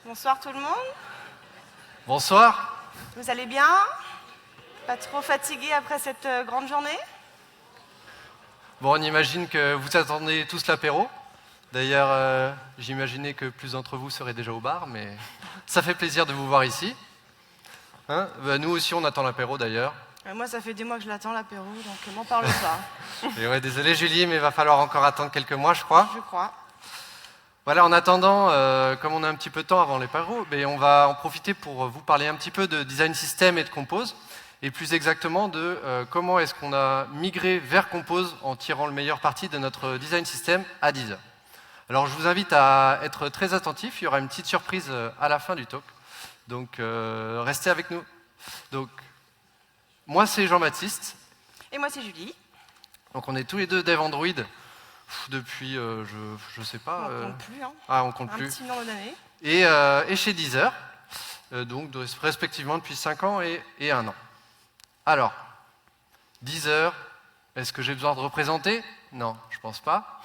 Bonsoir tout le monde. Bonsoir. Vous allez bien? Pas trop fatigué après cette grande journée? Bon, on imagine que vous attendez tous l'apéro. D'ailleurs, j'imaginais que plus d'entre vous seraient déjà au bar, mais ça fait plaisir de vous voir ici. Hein, nous aussi, on attend l'apéro d'ailleurs. Moi, ça fait des mois que je l'attends, l'apéro, donc m'en parle pas. Et ouais, désolé Julie, mais il va falloir encore attendre quelques mois, je crois. Je crois. Voilà, en attendant, comme on a un petit peu de temps avant l'apéro, on va en profiter pour vous parler un petit peu de design system et de compose, et plus exactement de comment est-ce qu'on a migré vers compose en tirant le meilleur parti de notre design system à Deezer. Alors je vous invite à être très attentifs, il y aura une petite surprise à la fin du talk, donc restez avec nous. Donc, moi c'est Jean-Baptiste. Et moi c'est Julie. Donc on est tous les deux dev Android depuis, je sais pas... On compte plus, hein. Ah, on compte plus. Un petit nombre d'années. Et chez Deezer, donc respectivement depuis 5 ans et 1 an. Alors, Deezer, est-ce que j'ai besoin de représenter? Non, je pense pas.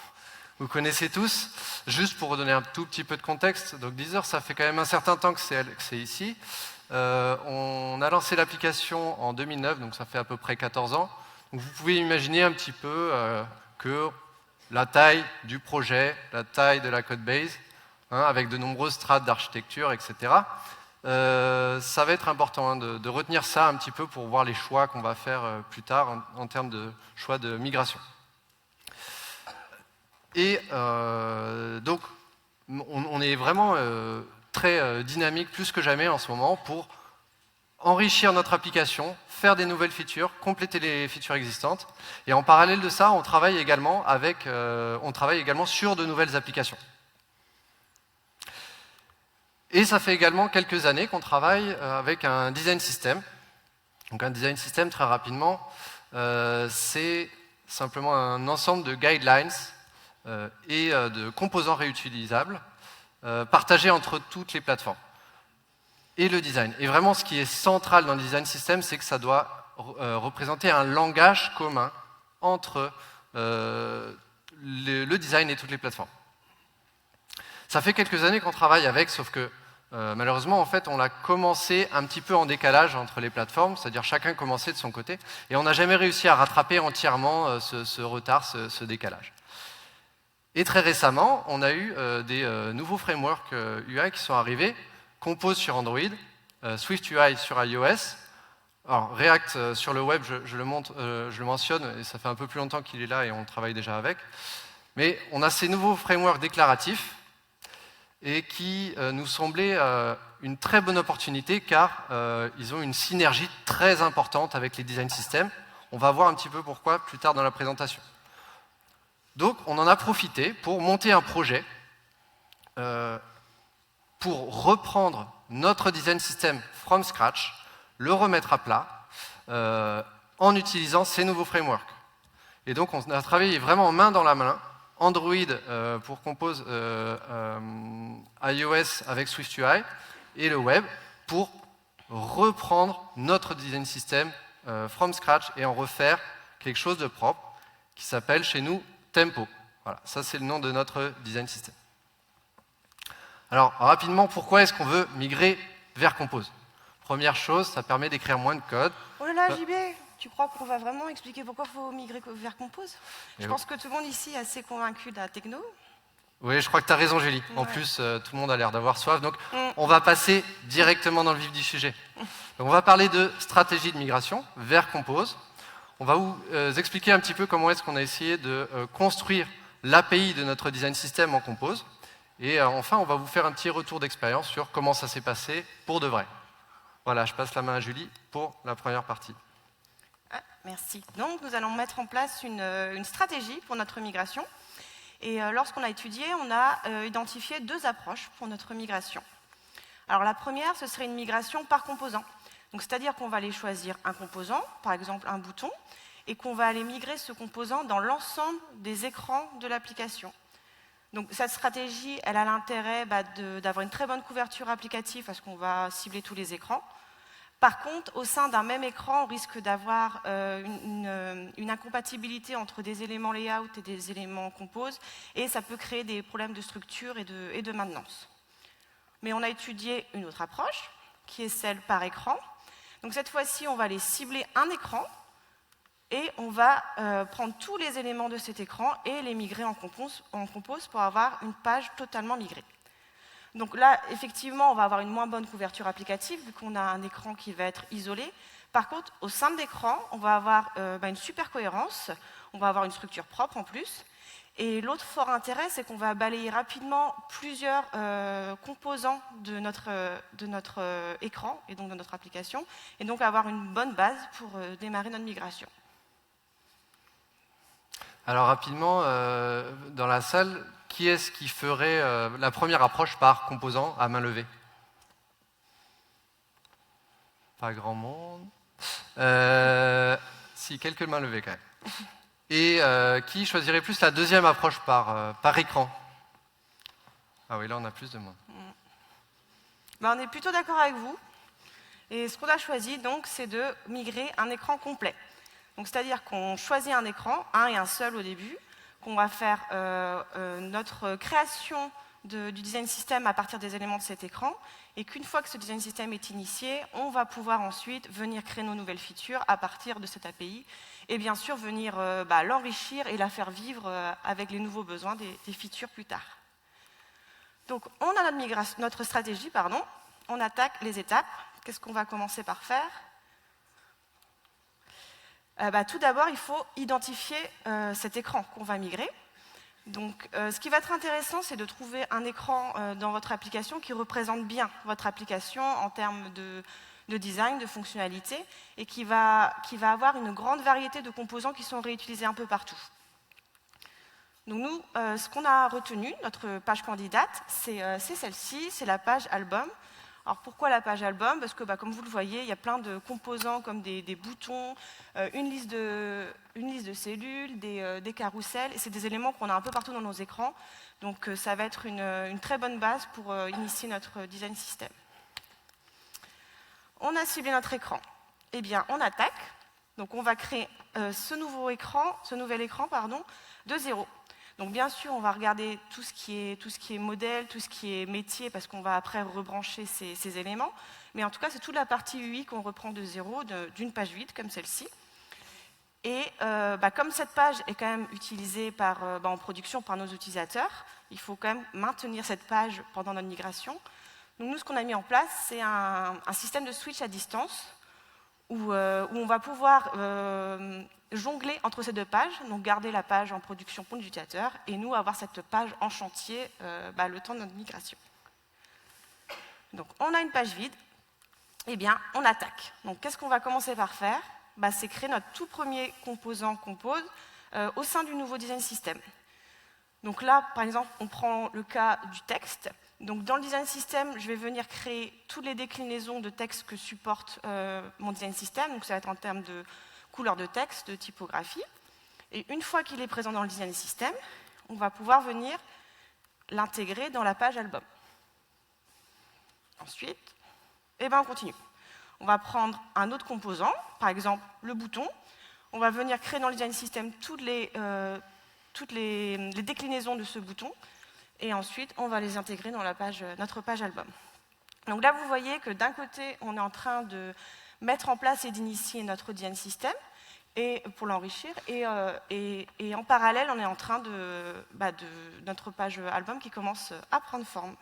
Vous connaissez tous. Juste pour redonner un tout petit peu de contexte, donc Deezer, ça fait quand même un certain temps que c'est ici. On a lancé l'application en 2009, donc ça fait à peu près 14 ans. Donc vous pouvez imaginer un petit peu que la taille du projet, la taille de la codebase, avec de nombreuses strates d'architecture, etc. Ça va être important de retenir ça un petit peu pour voir les choix qu'on va faire plus tard en termes de choix de migration. Et donc, on est vraiment très dynamique, plus que jamais en ce moment, pour enrichir notre application, faire des nouvelles features, compléter les features existantes. Et en parallèle de ça, on travaille également sur de nouvelles applications. Et ça fait également quelques années qu'on travaille avec un design system. Donc un design system, très rapidement, c'est simplement un ensemble de guidelines et de composants réutilisables partagés entre toutes les plateformes. Et le design. Et vraiment, ce qui est central dans le design system, c'est que ça doit représenter un langage commun entre le design et toutes les plateformes. Ça fait quelques années qu'on travaille avec, sauf que malheureusement, en fait, on a commencé un petit peu en décalage entre les plateformes, c'est-à-dire chacun commençait de son côté, et on n'a jamais réussi à rattraper entièrement ce retard, ce décalage. Et très récemment, on a eu des nouveaux frameworks UI qui sont arrivés, Compose sur Android, SwiftUI sur iOS. Alors, React sur le web, je le mentionne, et ça fait un peu plus longtemps qu'il est là et on travaille déjà avec. Mais on a ces nouveaux frameworks déclaratifs et qui nous semblaient une très bonne opportunité car ils ont une synergie très importante avec les design systems. On va voir un petit peu pourquoi plus tard dans la présentation. Donc, on en a profité pour monter un projet pour reprendre notre design system from scratch, le remettre à plat, en utilisant ces nouveaux frameworks. Et donc on a travaillé vraiment main dans la main, Android pour Compose iOS avec SwiftUI, et le web pour reprendre notre design system from scratch et en refaire quelque chose de propre qui s'appelle chez nous Tempo. Voilà, ça c'est le nom de notre design system. Alors, rapidement, pourquoi est-ce qu'on veut migrer vers Compose? Première chose, ça permet d'écrire moins de code. Oh là là, JB, tu crois qu'on va vraiment expliquer pourquoi il faut migrer vers Compose? Je pense que tout le monde ici est assez convaincu de la techno. Oui, je crois que tu as raison, Julie. En plus, tout le monde a l'air d'avoir soif. Donc, on va passer directement dans le vif du sujet. Donc, on va parler de stratégie de migration vers Compose. On va vous expliquer un petit peu comment est-ce qu'on a essayé de construire l'API de notre design system en Compose. Et enfin, on va vous faire un petit retour d'expérience sur comment ça s'est passé pour de vrai. Voilà, je passe la main à Julie pour la première partie. Ah, merci. Donc, nous allons mettre en place une stratégie pour notre migration. Et lorsqu'on a étudié, on a identifié 2 approches pour notre migration. Alors, la première, ce serait une migration par composant. Donc, c'est-à-dire qu'on va aller choisir un composant, par exemple un bouton, et qu'on va aller migrer ce composant dans l'ensemble des écrans de l'application. Donc cette stratégie, elle a l'intérêt d'avoir une très bonne couverture applicative parce qu'on va cibler tous les écrans. Par contre, au sein d'un même écran, on risque d'avoir une incompatibilité entre des éléments layout et des éléments compose, et ça peut créer des problèmes de structure et de maintenance. Mais on a étudié une autre approche, qui est celle par écran. Donc cette fois-ci, on va aller cibler un écran et on va prendre tous les éléments de cet écran et les migrer en compose pour avoir une page totalement migrée. Donc là, effectivement, on va avoir une moins bonne couverture applicative vu qu'on a un écran qui va être isolé. Par contre, au sein de l'écran, on va avoir une super cohérence, on va avoir une structure propre en plus. Et l'autre fort intérêt, c'est qu'on va balayer rapidement plusieurs composants de notre écran et donc de notre application, et donc avoir une bonne base pour démarrer notre migration. Alors rapidement, dans la salle, qui est-ce qui ferait la première approche par composant à main levée? Pas grand monde. Si, quelques mains levées quand même. Et qui choisirait plus la deuxième approche par écran? Ah oui, là on a plus de monde. Ben, on est plutôt d'accord avec vous. Et ce qu'on a choisi, donc, c'est de migrer un écran complet. Donc, c'est-à-dire qu'on choisit un écran, un et un seul au début, qu'on va faire notre création du design system à partir des éléments de cet écran, et qu'une fois que ce design system est initié, on va pouvoir ensuite venir créer nos nouvelles features à partir de cette API, et bien sûr venir l'enrichir et la faire vivre avec les nouveaux besoins des features plus tard. Donc on a notre stratégie, on attaque les étapes. Qu'est-ce qu'on va commencer par faire? Tout d'abord, il faut identifier cet écran qu'on va migrer. Donc, ce qui va être intéressant, c'est de trouver un écran dans votre application qui représente bien votre application en termes de design, de fonctionnalité, et qui va avoir une grande variété de composants qui sont réutilisés un peu partout. Donc nous, ce qu'on a retenu, notre page candidate, c'est celle-ci, c'est la page album. Alors pourquoi la page album? Parce que comme vous le voyez, il y a plein de composants comme des boutons, une liste de cellules, des carousels, et c'est des éléments qu'on a un peu partout dans nos écrans. Donc ça va être une très bonne base pour initier notre design system. On a ciblé notre écran. Eh bien, on attaque. Donc on va créer ce nouvel écran, de zéro. Donc bien sûr, on va regarder tout ce qui est modèle, tout ce qui est métier, parce qu'on va après rebrancher ces éléments. Mais en tout cas, c'est toute la partie UI qu'on reprend de zéro, d'une page vide, comme celle-ci. Et comme cette page est quand même utilisée en production par nos utilisateurs, il faut quand même maintenir cette page pendant notre migration. Donc nous, ce qu'on a mis en place, c'est un système de switch à distance, où on va pouvoir jongler entre ces deux pages, donc garder la page en production pour l'utilisateur, et nous avoir cette page en chantier le temps de notre migration. Donc on a une page vide, eh bien on attaque. Donc qu'est-ce qu'on va commencer par faire? C'est créer notre tout premier composant compose au sein du nouveau design system. Donc là, par exemple, on prend le cas du texte. Donc dans le design system, je vais venir créer toutes les déclinaisons de texte que supporte mon design system. Donc ça va être en termes de couleur de texte, de typographie. Et une fois qu'il est présent dans le design system, on va pouvoir venir l'intégrer dans la page album. Ensuite, on continue. On va prendre un autre composant, par exemple le bouton. On va venir créer dans le design system toutes les déclinaisons de ce bouton. Et ensuite, on va les intégrer dans notre page album. Donc là, vous voyez que d'un côté, on est en train de mettre en place et d'initier notre design system pour l'enrichir. Et en parallèle, on est en train de notre page album qui commence à prendre forme.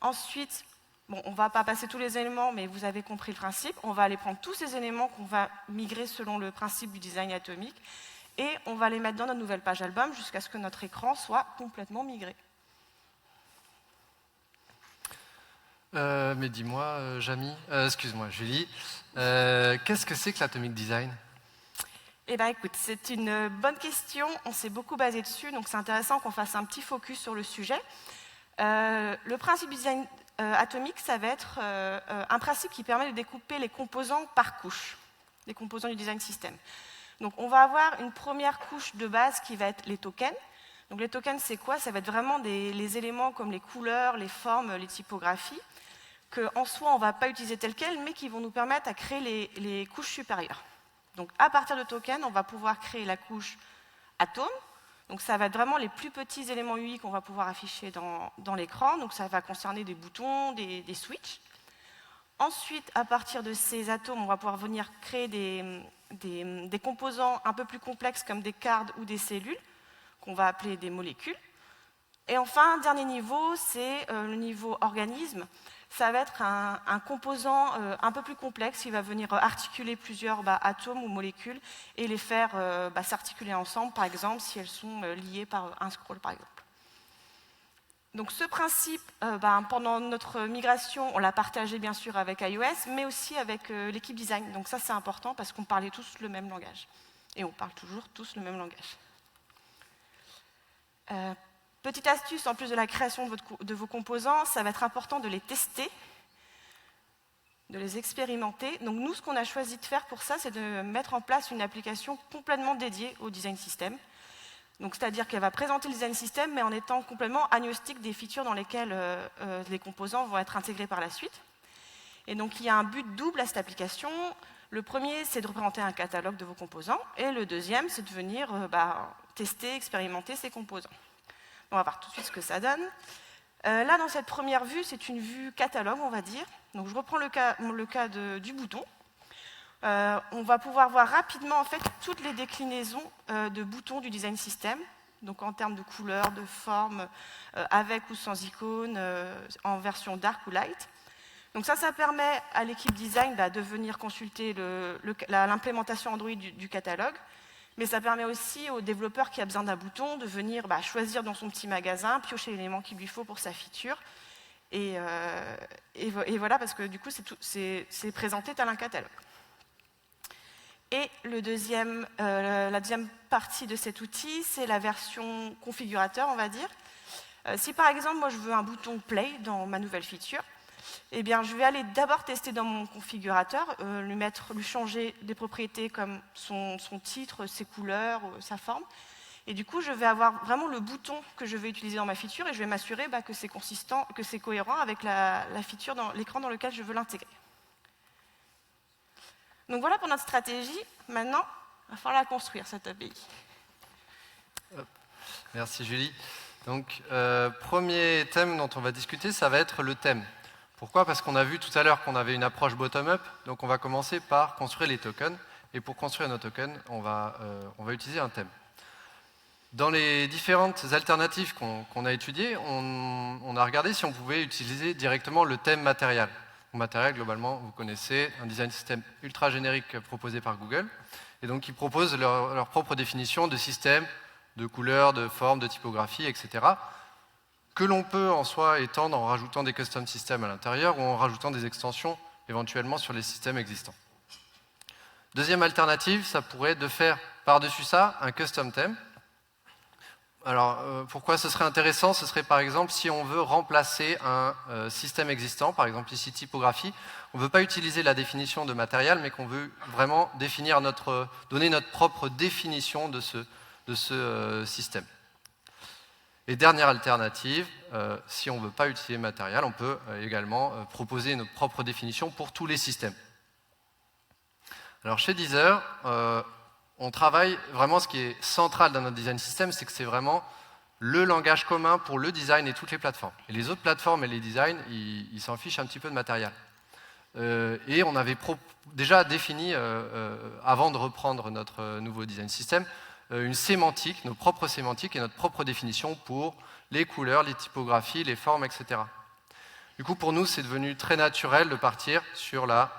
Ensuite, on ne va pas passer tous les éléments, mais vous avez compris le principe. On va aller prendre tous ces éléments qu'on va migrer selon le principe du design atomique. Et on va les mettre dans notre nouvelle page album jusqu'à ce que notre écran soit complètement migré. Mais dis-moi, Julie, qu'est-ce que c'est que l'Atomic Design? Eh bien, écoute, c'est une bonne question. On s'est beaucoup basé dessus, donc c'est intéressant qu'on fasse un petit focus sur le sujet. Le principe du design atomique, ça va être un principe qui permet de découper les composants par couche, les composants du design system. Donc on va avoir une première couche de base qui va être les tokens. Donc les tokens, c'est quoi? Ça va être vraiment les éléments comme les couleurs, les formes, les typographies, qu'en soi, on ne va pas utiliser tels quels, mais qui vont nous permettre à créer les couches supérieures. Donc à partir de tokens, on va pouvoir créer la couche atome, Donc ça va être vraiment les plus petits éléments UI qu'on va pouvoir afficher dans l'écran. Donc ça va concerner des boutons, des switches. Ensuite, à partir de ces atomes, on va pouvoir venir créer des composants un peu plus complexes comme des cards ou des cellules, qu'on va appeler des molécules. Et enfin, dernier niveau, c'est le niveau organisme. Ça va être un composant un peu plus complexe qui va venir articuler plusieurs atomes ou molécules et les faire s'articuler ensemble, par exemple, si elles sont liées par un scroll, par exemple. Donc ce principe, pendant notre migration, on l'a partagé bien sûr avec iOS, mais aussi avec l'équipe design. Donc ça, c'est important parce qu'on parlait tous le même langage. Et on parle toujours tous le même langage. Petite astuce, en plus de la création de vos composants, ça va être important de les tester, de les expérimenter. Donc nous, ce qu'on a choisi de faire pour ça, c'est de mettre en place une application complètement dédiée au design system. Donc c'est-à-dire qu'elle va présenter le design system, mais en étant complètement agnostique des features dans lesquelles les composants vont être intégrés par la suite. Et donc il y a un but double à cette application. Le premier, c'est de représenter un catalogue de vos composants, et le deuxième, c'est de venir tester, expérimenter ces composants. On va voir tout de suite ce que ça donne. Là, dans cette première vue, c'est une vue catalogue, on va dire. Donc, je reprends le cas du bouton. On va pouvoir voir rapidement en fait, toutes les déclinaisons de boutons du design system, donc en termes de couleur, de forme, avec ou sans icône, en version dark ou light. Donc ça permet à l'équipe design de venir consulter l'implémentation Android du catalogue. Mais ça permet aussi au développeur qui a besoin d'un bouton de venir choisir dans son petit magasin, piocher l'élément qu'il lui faut pour sa feature. Et voilà, parce que du coup, c'est présenté tel un catalogue. Et la deuxième partie de cet outil, c'est la version configurateur, on va dire. Si par exemple, moi je veux un bouton Play dans ma nouvelle feature, eh bien, je vais aller d'abord tester dans mon configurateur, lui changer des propriétés comme son titre, ses couleurs, sa forme. Et du coup, je vais avoir vraiment le bouton que je vais utiliser dans ma feature et je vais m'assurer que c'est consistant, que c'est cohérent avec la feature dans l'écran dans lequel je veux l'intégrer. Donc voilà pour notre stratégie. Maintenant, il va falloir la construire, cette API. Merci Julie. Donc, premier thème dont on va discuter, ça va être le thème. Pourquoi? Parce qu'on a vu tout à l'heure qu'on avait une approche bottom-up, donc on va commencer par construire les tokens, et pour construire nos tokens, on va utiliser un thème. Dans les différentes alternatives qu'on a étudiées, on a regardé si on pouvait utiliser directement le thème matériel. Matériel, globalement, vous connaissez, un design system ultra générique proposé par Google, et donc ils proposent leur propre définition de système, de couleurs, de formes, de typographie, etc., que l'on peut en soi étendre en rajoutant des custom systems à l'intérieur ou en rajoutant des extensions éventuellement sur les systèmes existants. Deuxième alternative, ça pourrait être de faire par-dessus ça un custom theme. Alors, pourquoi ce serait intéressant? Ce serait par exemple si on veut remplacer un système existant, par exemple ici typographie, on ne veut pas utiliser la définition de matériel, mais qu'on veut vraiment donner notre propre définition de ce système. Et dernière alternative, si on ne veut pas utiliser matériel, on peut également proposer notre propre définition pour tous les systèmes. Alors chez Deezer, on travaille vraiment, ce qui est central dans notre design system, c'est que c'est vraiment le langage commun pour le design et toutes les plateformes. Et les autres plateformes et les designs, ils s'en fichent un petit peu de matériel. Et on avait déjà défini, avant de reprendre notre nouveau design system, une sémantique, nos propres sémantiques et notre propre définition pour les couleurs, les typographies, les formes, etc. Du coup, pour nous, c'est devenu très naturel de partir sur la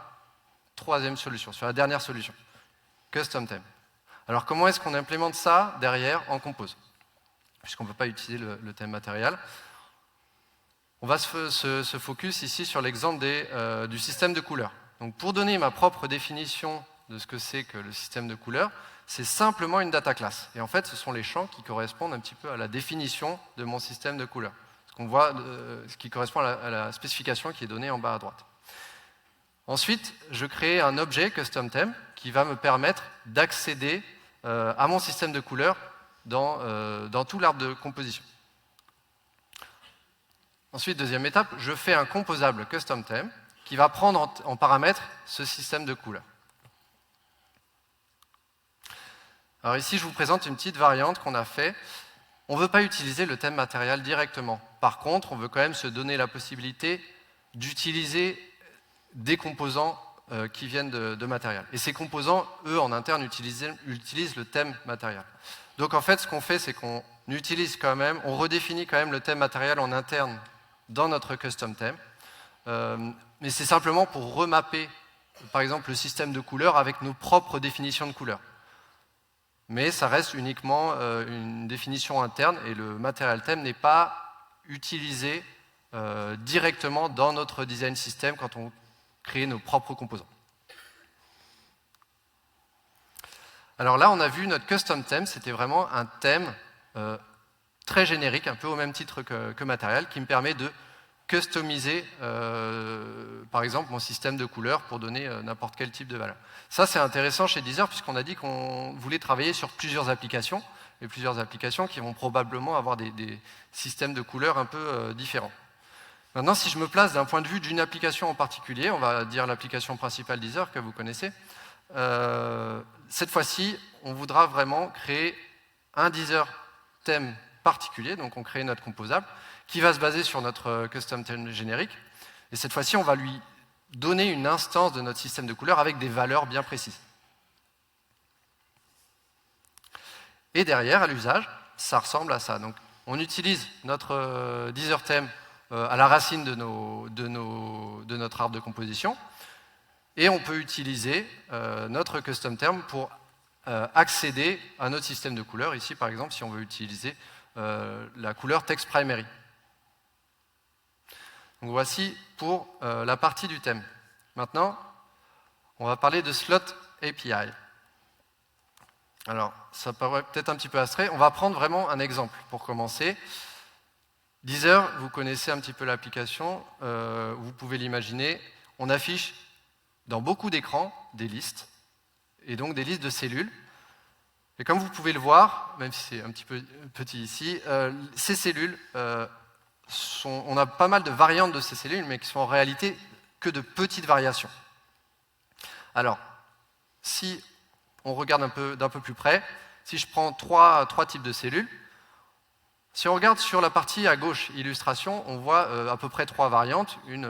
troisième solution, sur la dernière solution, Custom Theme. Alors, comment est-ce qu'on implémente ça derrière en Compose? Puisqu'on ne peut pas utiliser le thème matériel. On va se focus ici sur l'exemple du système de couleurs. Donc, pour donner ma propre définition de ce que c'est que le système de couleurs, c'est simplement une data class. Et en fait, ce sont les champs qui correspondent un petit peu à la définition de mon système de couleurs. Ce qu'on voit, ce qui correspond à la spécification qui est donnée en bas à droite. Ensuite, je crée un objet custom theme qui va me permettre d'accéder à mon système de couleurs dans tout l'arbre de composition. Ensuite, deuxième étape, je fais un composable custom theme qui va prendre en paramètre ce système de couleurs. Alors ici, je vous présente une petite variante qu'on a fait. On ne veut pas utiliser le thème matériel directement. Par contre, on veut quand même se donner la possibilité d'utiliser des composants qui viennent de matériel. Et ces composants, eux, en interne, utilisent le thème matériel. Donc en fait, ce qu'on fait, c'est qu'on utilise quand même, on redéfinit quand même le thème matériel en interne dans notre custom theme. Mais c'est simplement pour remapper, par exemple, le système de couleurs avec nos propres définitions de couleurs. Mais ça reste uniquement une définition interne et le matériel theme n'est pas utilisé directement dans notre design system quand on crée nos propres composants. Alors là, on a vu notre custom theme, c'était vraiment un thème très générique, un peu au même titre que matériel, qui me permet de customiser, par exemple, mon système de couleurs pour donner n'importe quel type de valeur. Ça, c'est intéressant chez Deezer, puisqu'on a dit qu'on voulait travailler sur plusieurs applications, et plusieurs applications qui vont probablement avoir des systèmes de couleurs un peu différents. Maintenant, si je me place d'un point de vue d'une application en particulier, on va dire l'application principale Deezer que vous connaissez, cette fois-ci, on voudra vraiment créer un Deezer thème particulier, donc on crée notre composable, qui va se baser sur notre custom theme générique. Et cette fois-ci, on va lui donner une instance de notre système de couleurs avec des valeurs bien précises. Et derrière, à l'usage, ça ressemble à ça. Donc, on utilise notre Deezer theme à la racine de notre arbre de composition, et on peut utiliser notre custom theme pour accéder à notre système de couleurs. Ici, par exemple, si on veut utiliser la couleur text primary. Donc voici pour la partie du thème. Maintenant, on va parler de Slot API. Alors, ça paraît peut-être un petit peu abstrait. On va prendre vraiment un exemple pour commencer. Deezer, vous connaissez un petit peu l'application, vous pouvez l'imaginer. On affiche dans beaucoup d'écrans des listes, et donc des listes de cellules. Et comme vous pouvez le voir, même si c'est un petit peu petit ici, ces cellules, on a pas mal de variantes de ces cellules, mais qui sont en réalité que de petites variations. Alors, si on regarde d'un peu plus près, si je prends trois types de cellules, si on regarde sur la partie à gauche, illustration, on voit à peu près 3 variantes, une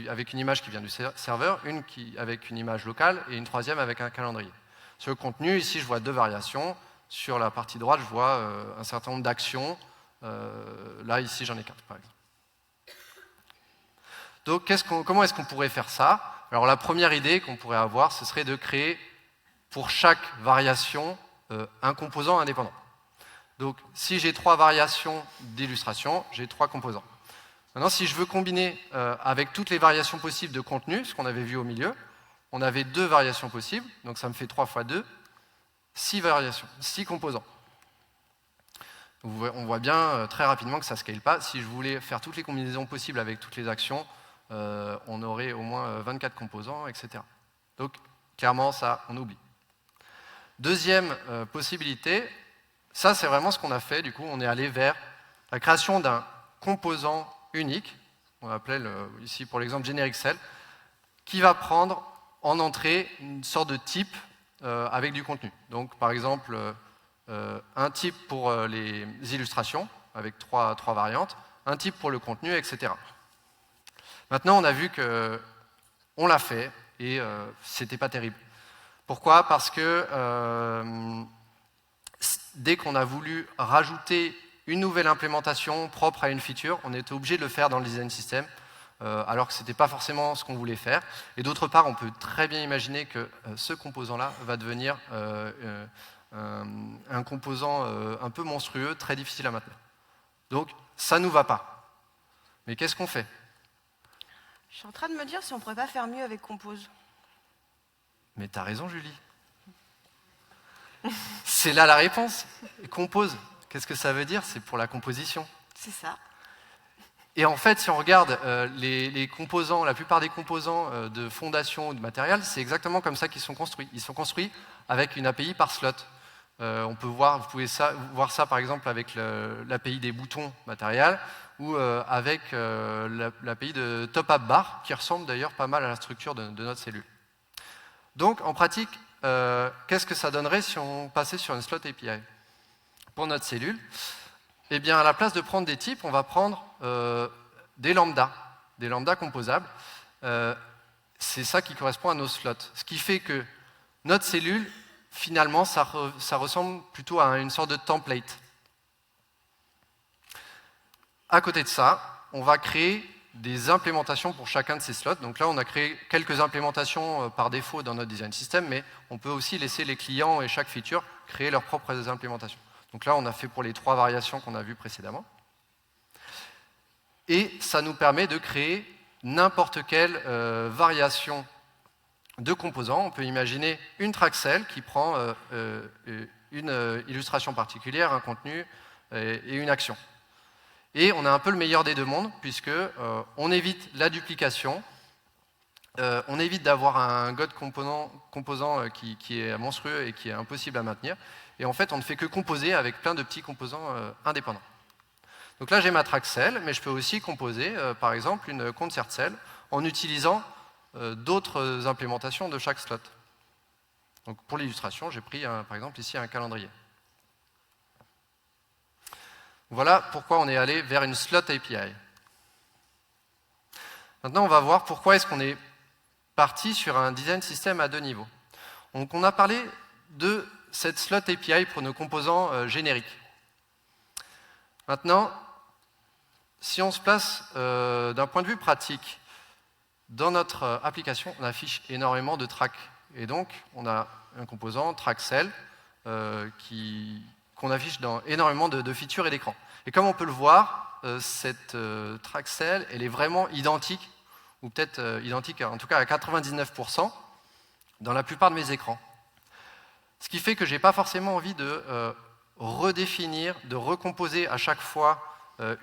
avec une image qui vient du serveur, une avec une image locale et une troisième avec un calendrier. Sur le contenu, ici, je vois 2 variations. Sur la partie droite, je vois un certain nombre d'actions. Là, ici, j'en ai 4, par exemple. Donc, comment est-ce qu'on pourrait faire ça? Alors, la première idée qu'on pourrait avoir, ce serait de créer, pour chaque variation, un composant indépendant. Donc, si j'ai 3 variations d'illustration, j'ai 3 composants. Maintenant, si je veux combiner avec toutes les variations possibles de contenu, ce qu'on avait vu au milieu, on avait 2 variations possibles, donc ça me fait 3 fois 2, 6 variations, 6 composants. On voit bien très rapidement que ça ne scale pas. Si je voulais faire toutes les combinaisons possibles avec toutes les actions, on aurait au moins 24 composants, etc. Donc, clairement, ça, on oublie. Deuxième possibilité, ça, c'est vraiment ce qu'on a fait. Du coup, on est allé vers la création d'un composant unique, on appelait ici pour l'exemple Generic Cell, qui va prendre en entrée une sorte de type avec du contenu. Donc, par exemple, un type pour les illustrations, avec 3 variantes, un type pour le contenu, etc. Maintenant, on a vu qu'on l'a fait et c'était pas terrible. Pourquoi? Parce que dès qu'on a voulu rajouter une nouvelle implémentation propre à une feature, on était obligé de le faire dans le design system, alors que ce n'était pas forcément ce qu'on voulait faire. Et d'autre part, on peut très bien imaginer que ce composant-là va devenir un composant un peu monstrueux, très difficile à maintenir. Donc, ça ne nous va pas. Mais qu'est-ce qu'on fait? Je suis en train de me dire si on ne pourrait pas faire mieux avec Compose. Mais t'as raison, Julie. C'est là la réponse. Compose. Qu'est-ce que ça veut dire? C'est pour la composition. C'est ça. Et en fait, si on regarde les composants, la plupart des composants de fondation ou de matériel, c'est exactement comme ça qu'ils sont construits. Ils sont construits avec une API par slot. Vous pouvez voir ça par exemple avec l'API des boutons matériel ou avec l'API de top-up bar, qui ressemble d'ailleurs pas mal à la structure de notre cellule. Donc, en pratique, qu'est-ce que ça donnerait si on passait sur une slot API? Pour notre cellule, eh bien, à la place de prendre des types, on va prendre des lambdas composables. C'est ça qui correspond à nos slots. Ce qui fait que notre cellule, finalement, ça ressemble plutôt à une sorte de template. À côté de ça, on va créer des implémentations pour chacun de ces slots. Donc là, on a créé quelques implémentations par défaut dans notre design system, mais on peut aussi laisser les clients et chaque feature créer leurs propres implémentations. Donc là, on a fait pour les 3 variations qu'on a vues précédemment. Et ça nous permet de créer n'importe quelle variation de composants. On peut imaginer une track-cell qui prend une illustration particulière, un contenu et une action. Et on a un peu le meilleur des deux mondes, puisque on évite la duplication, on évite d'avoir un God composant qui est monstrueux et qui est impossible à maintenir. Et en fait, on ne fait que composer avec plein de petits composants indépendants. Donc là, j'ai ma track cell, mais je peux aussi composer, par exemple, une concert cell en utilisant d'autres implémentations de chaque slot. Donc pour l'illustration, j'ai pris, par exemple, ici un calendrier. Voilà pourquoi on est allé vers une slot API. Maintenant, on va voir pourquoi est-ce qu'on est parti sur un design system à 2 niveaux. Donc on a parlé de cette slot API pour nos composants génériques. Maintenant, si on se place d'un point de vue pratique, dans notre application, on affiche énormément de tracks. Et donc, on a un composant track-cell qu'on affiche dans énormément de features et d'écrans. Et comme on peut le voir, cette track-cell, elle est vraiment identique, ou peut-être identique en tout cas à 99% dans la plupart de mes écrans. Ce qui fait que je n'ai pas forcément envie de redéfinir, de recomposer à chaque fois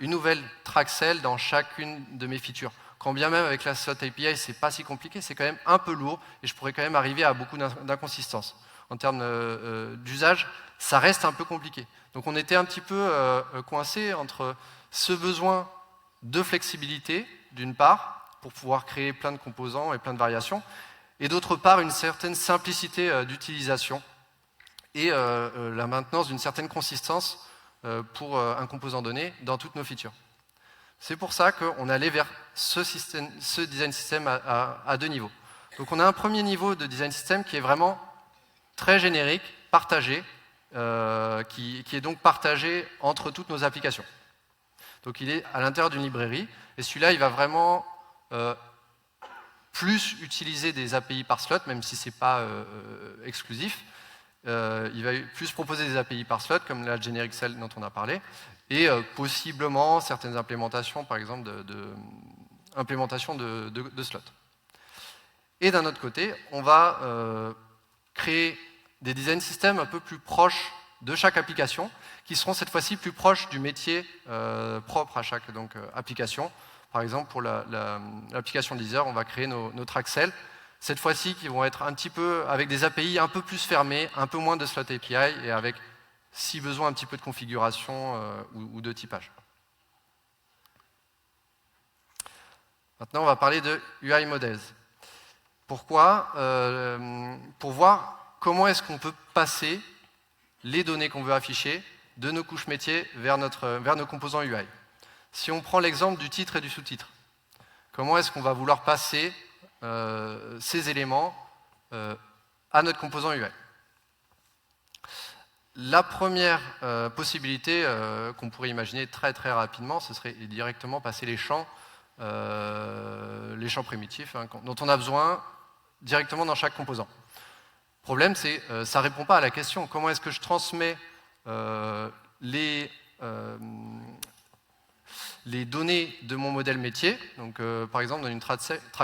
une nouvelle track-cell dans chacune de mes features. Quand bien même avec la slot API, c'est pas si compliqué, c'est quand même un peu lourd et je pourrais quand même arriver à beaucoup d'inconsistances. En termes d'usage, ça reste un peu compliqué. Donc on était un petit peu coincé entre ce besoin de flexibilité, d'une part, pour pouvoir créer plein de composants et plein de variations, et d'autre part, une certaine simplicité d'utilisation et la maintenance d'une certaine consistance pour un composant donné dans toutes nos features. C'est pour ça qu'on allait vers ce design system à 2 niveaux. Donc on a un premier niveau de design system qui est vraiment très générique, partagé, qui est donc partagé entre toutes nos applications. Donc il est à l'intérieur d'une librairie, et celui-là, il va vraiment plus utiliser des API par slot, même si ce n'est pas exclusif. Il va plus proposer des API par slot, comme la generic cell dont on a parlé, et possiblement certaines implémentations, par exemple, implémentation de slots. Et d'un autre côté, on va créer des design systems un peu plus proches de chaque application, qui seront cette fois-ci plus proches du métier propre à chaque application. Par exemple, pour l'application Deezer, on va créer nos track-cells, cette fois-ci qui vont être un petit peu avec des API un peu plus fermées, un peu moins de slot API et avec, si besoin, un petit peu de configuration ou de typage. Maintenant, on va parler de UI Models. Pourquoi? Pour voir comment est-ce qu'on peut passer les données qu'on veut afficher de nos couches métiers vers nos composants UI. Si on prend l'exemple du titre et du sous-titre, comment est-ce qu'on va vouloir passer ces éléments à notre composant UI? La première possibilité qu'on pourrait imaginer très très rapidement, ce serait directement passer les champs primitifs dont on a besoin directement dans chaque composant. Le problème, c'est que ça ne répond pas à la question comment est-ce que je transmets les données de mon modèle métier. Donc, par exemple, dans une track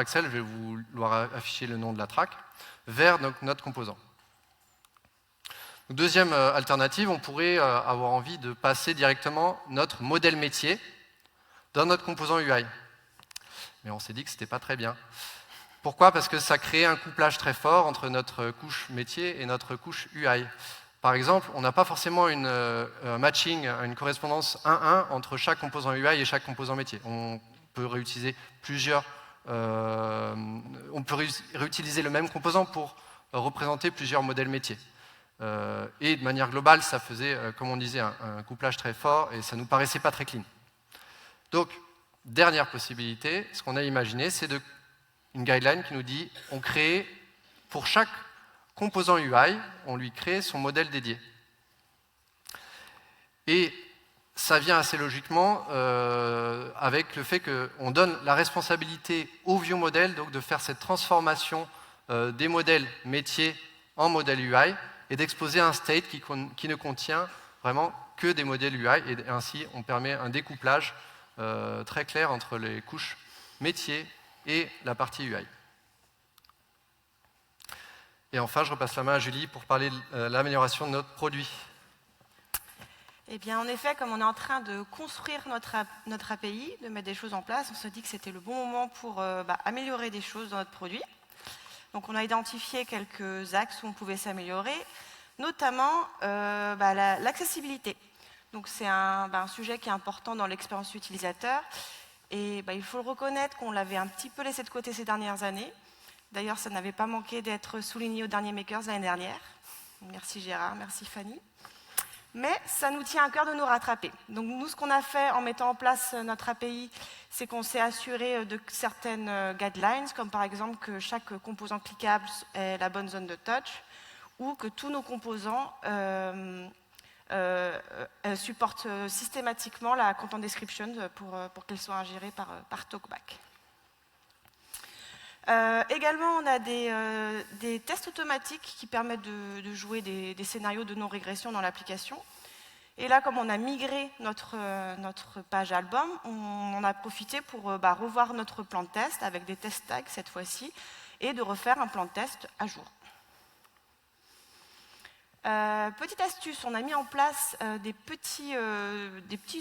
cell, je vais vouloir afficher le nom de la track vers notre composant. Deuxième alternative, on pourrait avoir envie de passer directement notre modèle métier dans notre composant UI. Mais on s'est dit que ce n'était pas très bien. Pourquoi? Parce que ça crée un couplage très fort entre notre couche métier et notre couche UI. Par exemple, on n'a pas forcément un matching, une correspondance 1-1 entre chaque composant UI et chaque composant métier. On peut réutiliser réutiliser le même composant pour représenter plusieurs modèles métiers. Et de manière globale, ça faisait, comme on disait, un couplage très fort et ça ne nous paraissait pas très clean. Donc, dernière possibilité, ce qu'on a imaginé, c'est une guideline qui nous dit on crée, pour chaque composant UI, on lui crée son modèle dédié. Et ça vient assez logiquement avec le fait qu'on donne la responsabilité au view modèle donc de faire cette transformation des modèles métiers en modèle UI et d'exposer un state qui ne contient vraiment que des modèles UI et ainsi on permet un découplage très clair entre les couches métiers et la partie UI. Et enfin, je repasse la main à Julie pour parler de l'amélioration de notre produit. Eh bien, en effet, comme on est en train de construire notre API, de mettre des choses en place, on se dit que c'était le bon moment pour améliorer des choses dans notre produit. Donc, on a identifié quelques axes où on pouvait s'améliorer, notamment l'accessibilité. Donc, c'est un sujet qui est important dans l'expérience utilisateur. Et il faut le reconnaître qu'on l'avait un petit peu laissé de côté ces dernières années. D'ailleurs, ça n'avait pas manqué d'être souligné au dernier Makers l'année dernière. Merci Gérard, merci Fanny. Mais ça nous tient à cœur de nous rattraper. Donc nous, ce qu'on a fait en mettant en place notre API, c'est qu'on s'est assuré de certaines guidelines, comme par exemple que chaque composant cliquable ait la bonne zone de touch, ou que tous nos composants supportent systématiquement la content description pour qu'elle soit ingérée par TalkBack. Également, on a des tests automatiques qui permettent de jouer des scénarios de non-régression dans l'application. Et là, comme on a migré notre page album, on en a profité pour revoir notre plan de test avec des test tags cette fois-ci et de refaire un plan de test à jour. Petite astuce, on a mis en place des petits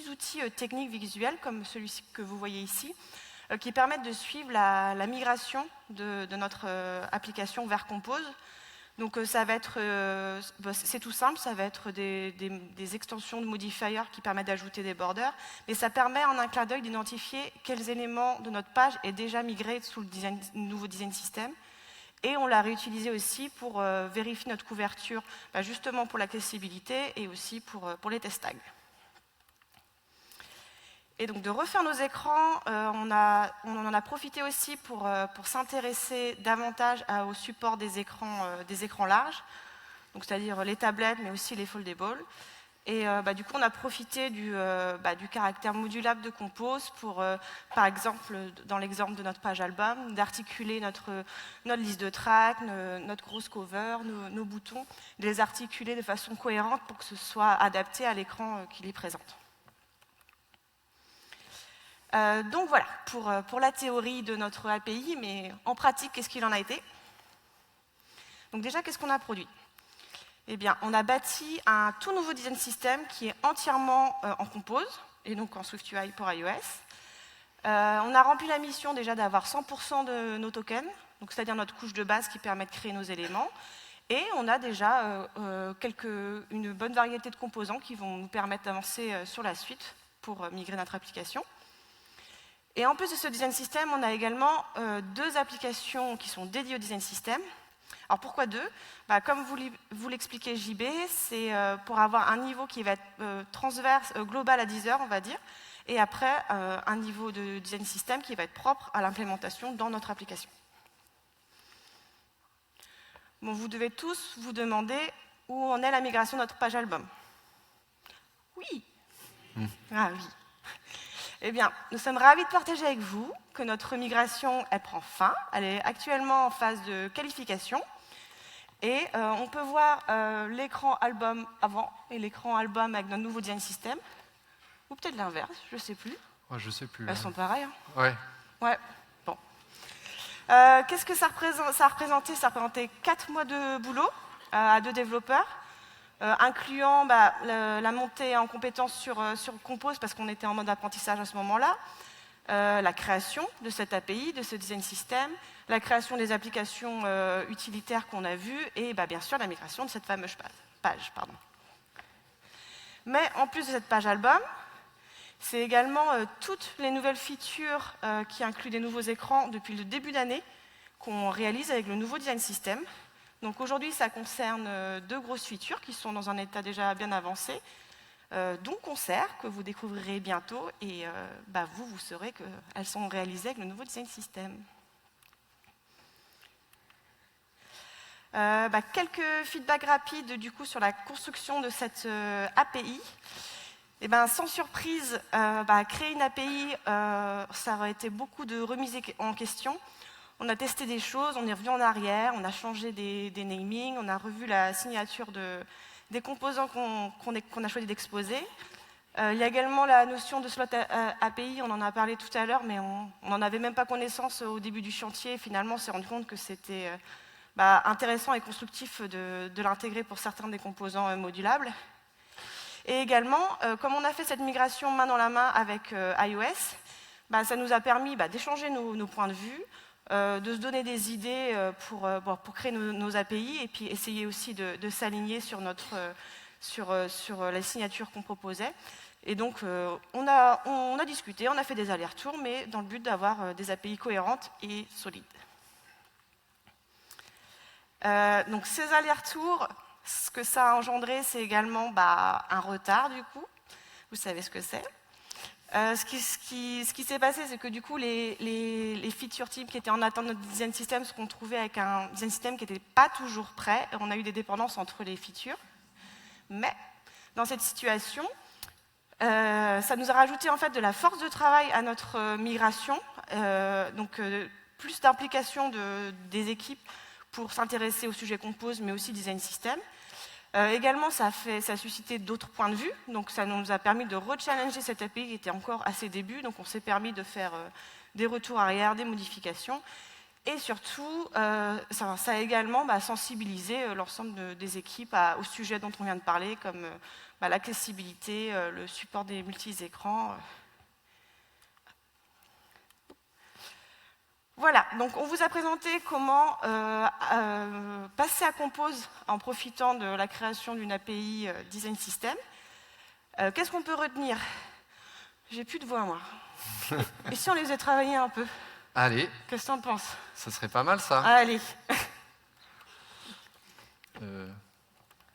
outils techniques visuels comme celui-ci que vous voyez ici, qui permettent de suivre la migration de notre application vers Compose. Donc ça va être, c'est tout simple, ça va être des extensions de modifiers qui permettent d'ajouter des borders, mais ça permet en un clin d'œil d'identifier quels éléments de notre page est déjà migré sous le nouveau design system. Et on l'a réutilisé aussi pour vérifier notre couverture, justement pour l'accessibilité et aussi pour les test tags. Et donc de refaire nos écrans, on en a profité aussi pour s'intéresser davantage au support des écrans larges, c'est-à-dire les tablettes, mais aussi les foldables. Et du coup, on a profité du caractère modulable de Compose pour, par exemple, dans l'exemple de notre page album, d'articuler notre liste de tracks, notre grosse cover, nos boutons, de les articuler de façon cohérente pour que ce soit adapté à l'écran qui les présente. Donc voilà, pour la théorie de notre API, mais en pratique, qu'est-ce qu'il en a été? Donc déjà, qu'est-ce qu'on a produit? Eh bien, on a bâti un tout nouveau design system qui est entièrement en Compose, et donc en SwiftUI pour iOS. On a rempli la mission déjà d'avoir 100% de nos tokens, c'est-à-dire notre couche de base qui permet de créer nos éléments, et on a déjà une bonne variété de composants qui vont nous permettre d'avancer sur la suite pour migrer notre application. Et en plus de ce design system, on a également deux applications qui sont dédiées au design system. Alors pourquoi deux? Comme vous l'expliquait JB, c'est pour avoir un niveau qui va être transverse, global à 10 heures, on va dire, et après un niveau de design system qui va être propre à l'implémentation dans notre application. Bon, vous devez tous vous demander où en est la migration de notre page album. Oui. Ah oui. Eh bien, nous sommes ravis de partager avec vous que notre migration, elle prend fin. Elle est actuellement en phase de qualification. Et on peut voir l'écran album avant et l'écran album avec notre nouveau design system. Ou peut-être l'inverse, je ne sais plus. Ouais, je ne sais plus. Elles sont pareilles. Hein. Ouais. Ouais, bon. Qu'est-ce que ça représentait? Ça représentait 4 mois de boulot à 2 développeurs. Incluant la montée en compétences sur Compose, parce qu'on était en mode apprentissage à ce moment-là, la création de cette API, de ce design system, la création des applications utilitaires qu'on a vues, et bien sûr la migration de cette fameuse page. Mais en plus de cette page album, c'est également toutes les nouvelles features qui incluent des nouveaux écrans depuis le début d'année qu'on réalise avec le nouveau design system. Donc aujourd'hui, ça concerne 2 grosses features qui sont dans un état déjà bien avancé, dont Concert, que vous découvrirez bientôt, et vous saurez qu'elles sont réalisées avec le nouveau design system. Quelques feedbacks rapides du coup sur la construction de cette API. Sans surprise, créer une API, ça aurait été beaucoup de remises en question. On a testé des choses, on est revenu en arrière, on a changé des namings, on a revu la signature des composants qu'on a choisi d'exposer. Il y a également la notion de slot API, on en a parlé tout à l'heure, mais on n'en avait même pas connaissance au début du chantier. Finalement, on s'est rendu compte que c'était intéressant et constructif de l'intégrer pour certains des composants modulables. Et également, comme on a fait cette migration main dans la main avec iOS, ça nous a permis d'échanger nos points de vue, de se donner des idées pour créer nos API et puis essayer aussi de s'aligner sur la signature qu'on proposait. Et donc, on a discuté, on a fait des allers-retours, mais dans le but d'avoir des API cohérentes et solides. Donc, ces allers-retours, ce que ça a engendré, c'est également un retard, du coup. Vous savez ce que c'est. Ce qui s'est passé, c'est que du coup, les feature teams qui étaient en attente de notre design system se sont trouvés avec un design system qui n'était pas toujours prêt. On a eu des dépendances entre les features. Mais dans cette situation, ça nous a rajouté en fait de la force de travail à notre migration, plus d'implication des équipes pour s'intéresser au sujet Compose, mais aussi design system. Également, ça a suscité d'autres points de vue, donc ça nous a permis de rechallenger cette API qui était encore à ses débuts, donc on s'est permis de faire des retours arrière, des modifications, et surtout, ça a également sensibilisé l'ensemble des équipes au sujet dont on vient de parler, comme l'accessibilité, le support des multi-écrans. Voilà, donc on vous a présenté comment passer à Compose en profitant de la création d'une API Design System. Qu'est-ce qu'on peut retenir? J'ai plus de voix, moi. Et si on les faisait travailler un peu? Allez. Qu'est-ce que t'en penses? Ça serait pas mal, ça. Allez.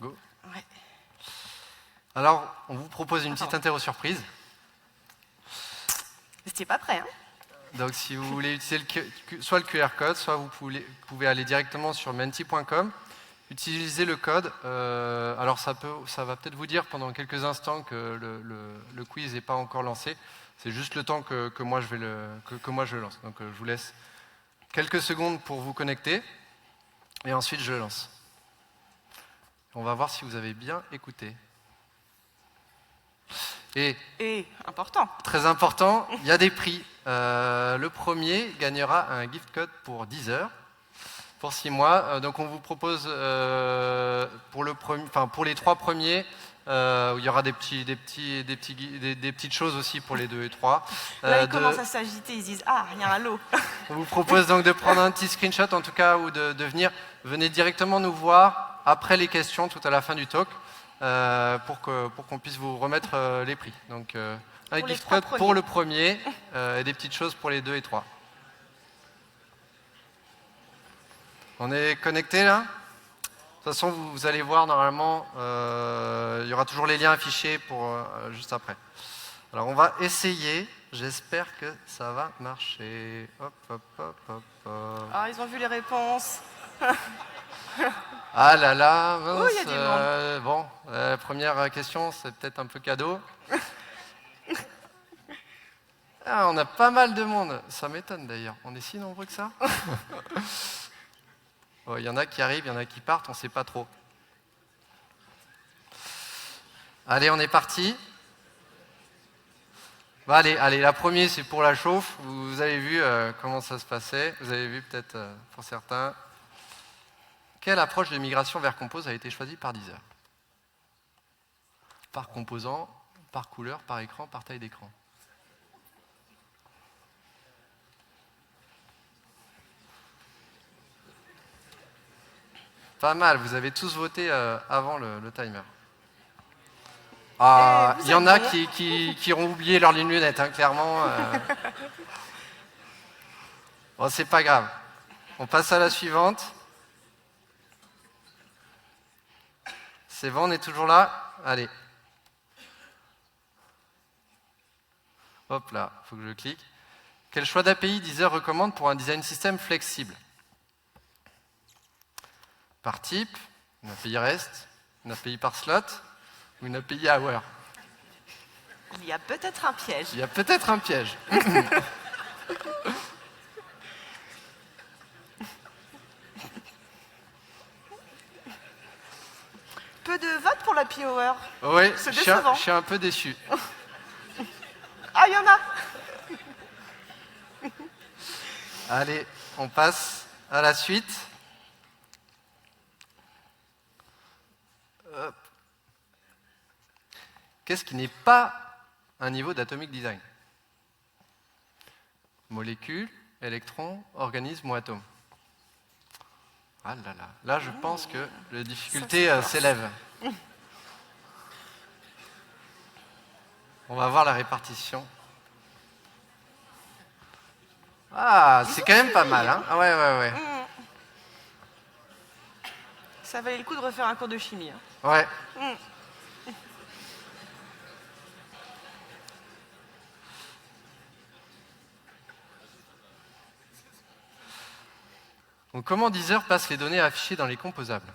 Go. Ouais. Alors, on vous propose une petite interro surprise. Vous n'étiez pas prêt, hein? Donc, si vous voulez utiliser soit le QR code, soit vous pouvez aller directement sur menti.com, utiliser le code. Alors, ça va peut-être vous dire pendant quelques instants que le quiz n'est pas encore lancé. C'est juste le temps que moi je le lance. Donc, je vous laisse quelques secondes pour vous connecter, et ensuite je le lance. On va voir si vous avez bien écouté. Et important. Très important, il y a des prix. Le premier gagnera un gift code pour 10 heures, pour 6 mois. Donc on vous propose pour les 3 premiers, il y aura des petites choses aussi pour les 2 et 3. Là, ils commencent à s'agiter, ils disent « Ah, il y a un lot !» On vous propose donc de prendre un petit screenshot, en tout cas, ou de venez directement nous voir après les questions, tout à la fin du talk, pour qu'on puisse vous remettre les prix. Donc, un gift code pour le premier et des petites choses pour les 2 et 3. On est connecté là? De toute façon, vous allez voir, normalement, il y aura toujours les liens affichés juste après. Alors, on va essayer. J'espère que ça va marcher. Hop, hop, hop, hop, hop. Ah, ils ont vu les réponses. Ah là là, oh, y a du monde. Bon, première question, c'est peut-être un peu cadeau. Ah, on a pas mal de monde. Ça m'étonne d'ailleurs. On est si nombreux que ça. Il y en a qui arrivent, il y en a qui partent, on ne sait pas trop. Allez, on est parti. Bon, allez, la première, c'est pour la chauffe. Vous avez vu comment ça se passait. Vous avez vu peut-être pour certains. Quelle approche de migration vers Compose a été choisie par Deezer? Par composant, par couleur, par écran, par taille d'écran? Pas mal, vous avez tous voté avant le timer. Ah, il y en a qui ont oublié leur ligne lunette, hein, clairement. Bon, c'est pas grave. On passe à la suivante. C'est bon, on est toujours là? Allez. Hop là, il faut que je clique. Quel choix d'API Deezer recommande pour un design system flexible? Par type, une API REST, une API par slot ou une API hour? Il y a peut-être un piège. Il y a peut-être un piège. Peu de votes pour la Hour. Oui, C'est je décevant. suis un peu déçu. Ah, il y en a. Allez, on passe à la suite. Hop. Qu'est-ce qui n'est pas un niveau d'atomic design? Molécule, électron, organisme ou atome? Ah là là, là je pense que la difficulté s'élève. On va voir la répartition. Ah, c'est quand même pas mal, hein? Ah ouais, ouais, ouais. Ça valait le coup de refaire un cours de chimie. Hein. Ouais. Donc, comment Deezer passe les données affichées dans les composables?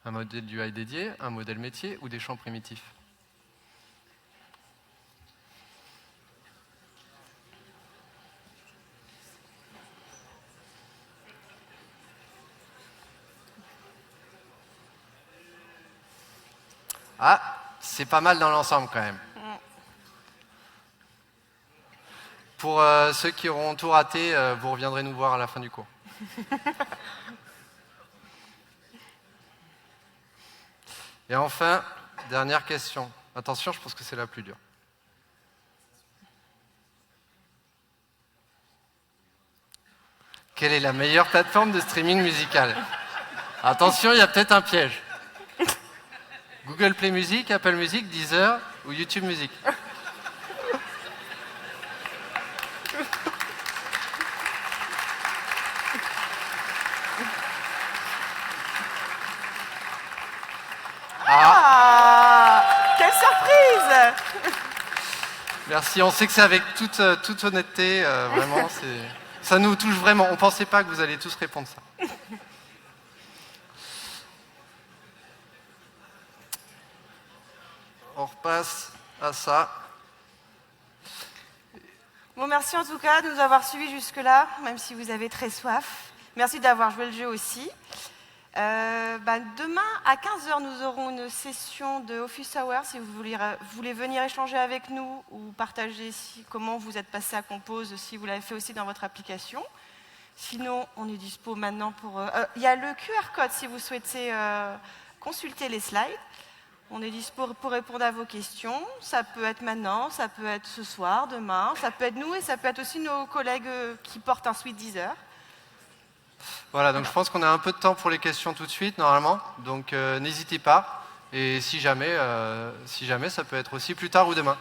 Un modèle UI dédié, un modèle métier ou des champs primitifs? Ah, c'est pas mal dans l'ensemble quand même. Pour ceux qui auront tout raté, vous reviendrez nous voir à la fin du cours. Et enfin, dernière question. Attention, je pense que c'est la plus dure. Quelle est la meilleure plateforme de streaming musical? Attention, il y a peut-être un piège. Google Play Music, Apple Music, Deezer ou YouTube Music? Quelle surprise! Merci, on sait que c'est avec toute honnêteté, vraiment, ça nous touche vraiment. On ne pensait pas que vous alliez tous répondre ça. On repasse à ça. Bon, merci en tout cas de nous avoir suivis jusque-là, même si vous avez très soif. Merci d'avoir joué le jeu aussi. Demain, à 15h, nous aurons une session de Office Hour, si vous voulez venir échanger avec nous ou partager comment vous êtes passé à Compose, si vous l'avez fait aussi dans votre application. Sinon, on est dispo maintenant pour... Il y a le QR code si vous souhaitez consulter les slides. On est dispo pour répondre à vos questions. Ça peut être maintenant, ça peut être ce soir, demain, ça peut être nous et ça peut être aussi nos collègues qui portent un suite Deezer. Voilà, donc je pense qu'on a un peu de temps pour les questions tout de suite, normalement. Donc n'hésitez pas. Et si jamais, ça peut être aussi plus tard ou demain.